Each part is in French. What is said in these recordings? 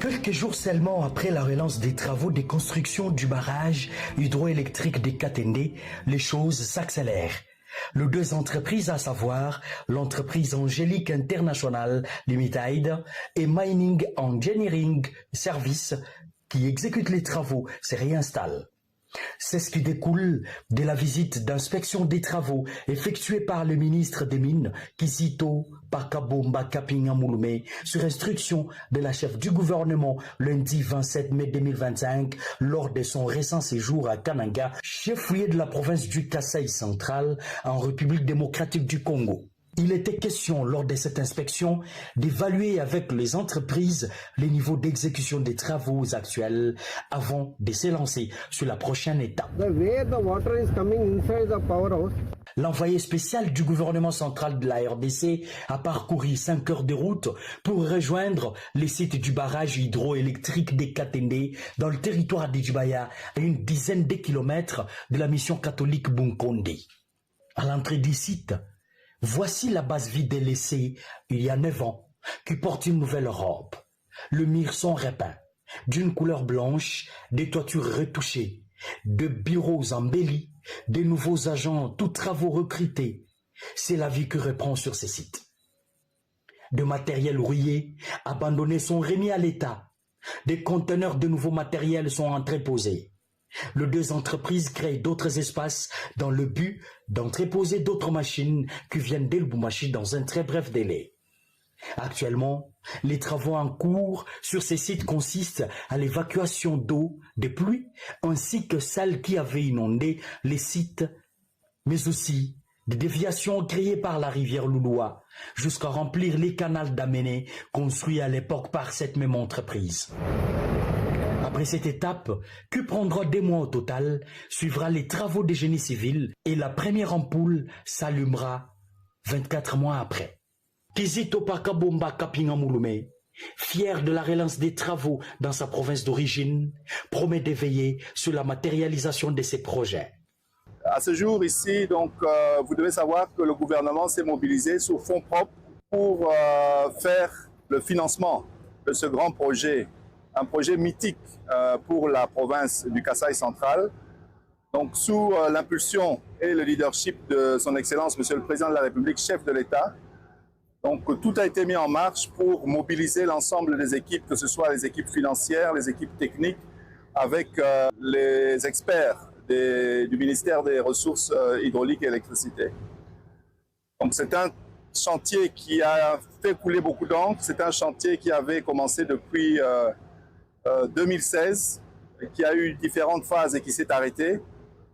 Quelques jours seulement après la relance des travaux de construction du barrage hydroélectrique de Katende, les choses s'accélèrent. Les deux entreprises, à savoir l'entreprise Angélique International Limited et Mining Engineering Service, qui exécutent les travaux, se réinstallent. C'est ce qui découle de la visite d'inspection des travaux effectuée par le ministre des Mines, Kizito Pakabomba Kapinga Mouloumé, sur instruction de la chef du gouvernement lundi 27 mai 2025 lors de son récent séjour à Kananga, chef-lieu de la province du Kasaï central en République démocratique du Congo. Il était question lors de cette inspection d'évaluer avec les entreprises les niveaux d'exécution des travaux actuels avant de s'élancer sur la prochaine étape. L'envoyé spécial du gouvernement central de la RDC a parcouru 5 heures de route pour rejoindre les sites du barrage hydroélectrique des Katende dans le territoire d'Idjibaya, à une dizaine de kilomètres de la mission catholique Bunkonde. À l'entrée du site, voici la base vide laissée il y a 9 ans, qui porte une nouvelle robe. Le mur sont repeints, d'une couleur blanche, des toitures retouchées, de bureaux embellis, des nouveaux agents, tous travaux recrutés. C'est la vie que reprend sur ces sites. De matériel rouillé, abandonnés sont remis à l'État. Des conteneurs de nouveaux matériels sont entreposés. Les deux entreprises créent d'autres espaces dans le but d'entreposer d'autres machines qui viennent d'Elboumachi dans un très bref délai. Actuellement, les travaux en cours sur ces sites consistent à l'évacuation d'eau, de pluie, ainsi que celles qui avaient inondé les sites, mais aussi des déviations créées par la rivière Louloua, jusqu'à remplir les canaux d'Amené construits à l'époque par cette même entreprise. Après cette étape, qui prendra 2 mois au total, suivra les travaux de génie civil et la première ampoule s'allumera 24 mois après. Kizito Pakabomba Kapinga Mouloumé, fier de la relance des travaux dans sa province d'origine, promet de veiller sur la matérialisation de ses projets. À ce jour ici, donc, vous devez savoir que le gouvernement s'est mobilisé sur fonds propres pour faire le financement de ce grand projet, un projet mythique pour la province du Kasaï central. Donc, sous l'impulsion et le leadership de son Excellence, Monsieur le Président de la République, chef de l'État, donc tout a été mis en marche pour mobiliser l'ensemble des équipes, que ce soit les équipes financières, les équipes techniques, avec les experts du ministère des Ressources hydrauliques et électricité. Donc c'est un chantier qui a fait couler beaucoup d'encre, c'est un chantier qui avait commencé depuis 2016, qui a eu différentes phases et qui s'est arrêté.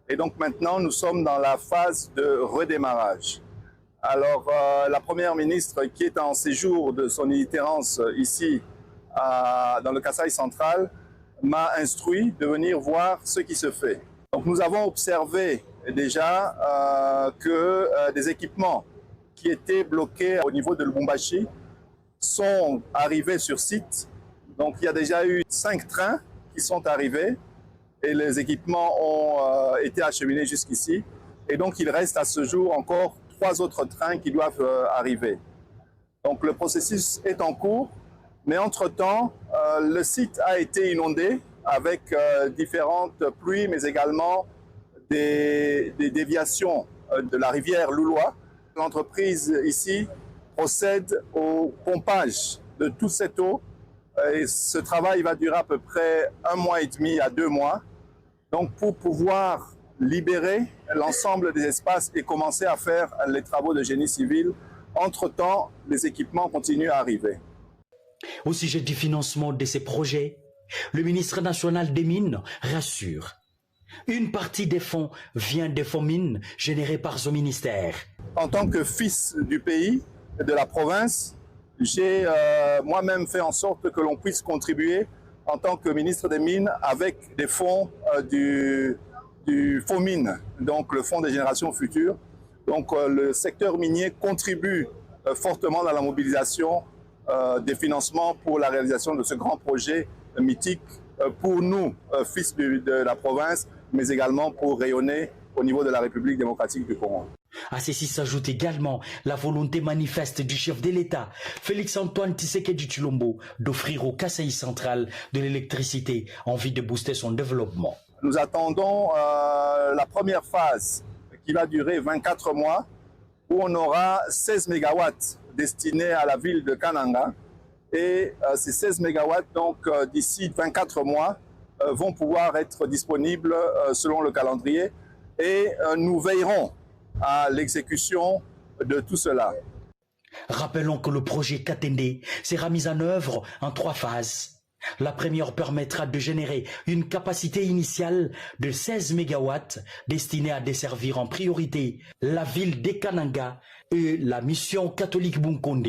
Et donc maintenant, nous sommes dans la phase de redémarrage. Alors, la Première ministre, qui est en séjour de son itinérance ici, dans le Kasaï central, m'a instruit de venir voir ce qui se fait. Donc, nous avons observé déjà que des équipements qui étaient bloqués au niveau de Lubumbashi sont arrivés sur site. Donc, il y a déjà eu 5 trains qui sont arrivés et les équipements ont été acheminés jusqu'ici. Et donc, il reste à ce jour encore 3 autres trains qui doivent arriver. Donc, le processus est en cours, mais entre-temps, le site a été inondé avec différentes pluies, mais également des déviations de la rivière Louloua. L'entreprise ici procède au pompage de toute cette eau. Et ce travail va durer à peu près 1 mois et demi à 2 mois. Donc, pour pouvoir libérer l'ensemble des espaces et commencer à faire les travaux de génie civil. Entre-temps, les équipements continuent à arriver. Au sujet du financement de ces projets, le ministre national des Mines rassure. Une partie des fonds vient des fonds mines générés par ce ministère. En tant que fils du pays, de la province, j'ai moi-même fait en sorte que l'on puisse contribuer en tant que ministre des Mines avec des fonds du fonds mine, donc le fonds des générations futures. Donc le secteur minier contribue fortement dans la mobilisation des financements pour la réalisation de ce grand projet mythique pour nous, fils de la province, mais également pour rayonner au niveau de la République démocratique du Congo. À ceci s'ajoute également la volonté manifeste du chef de l'État, Félix-Antoine Tshisekedi Tshilombo, d'offrir au Kasaï central de l'électricité en vue de booster son développement. Nous attendons la première phase qui va durer 24 mois, où on aura 16 mégawatts destinés à la ville de Kananga. Et ces 16 mégawatts, donc d'ici 24 mois, vont pouvoir être disponibles selon le calendrier. Et nous veillerons à l'exécution de tout cela. Rappelons que le projet Katende sera mis en œuvre en 3 phases. La première permettra de générer une capacité initiale de 16 mégawatts destinée à desservir en priorité la ville de Kananga et la mission catholique Bunkonde.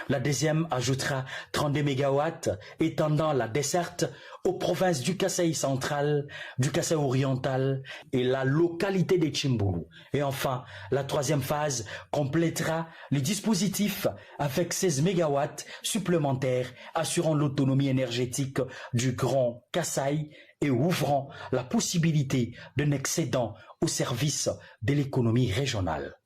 La deuxième ajoutera 32 mégawatts étendant la desserte aux provinces du Kasaï central, du Kasaï oriental et la localité de Tchimbulu. Et enfin, la troisième phase complétera le dispositif avec 16 mégawatts supplémentaires assurant l'autonomie énergétique du Grand Kasaï et ouvrant la possibilité d'un excédent au service de l'économie régionale.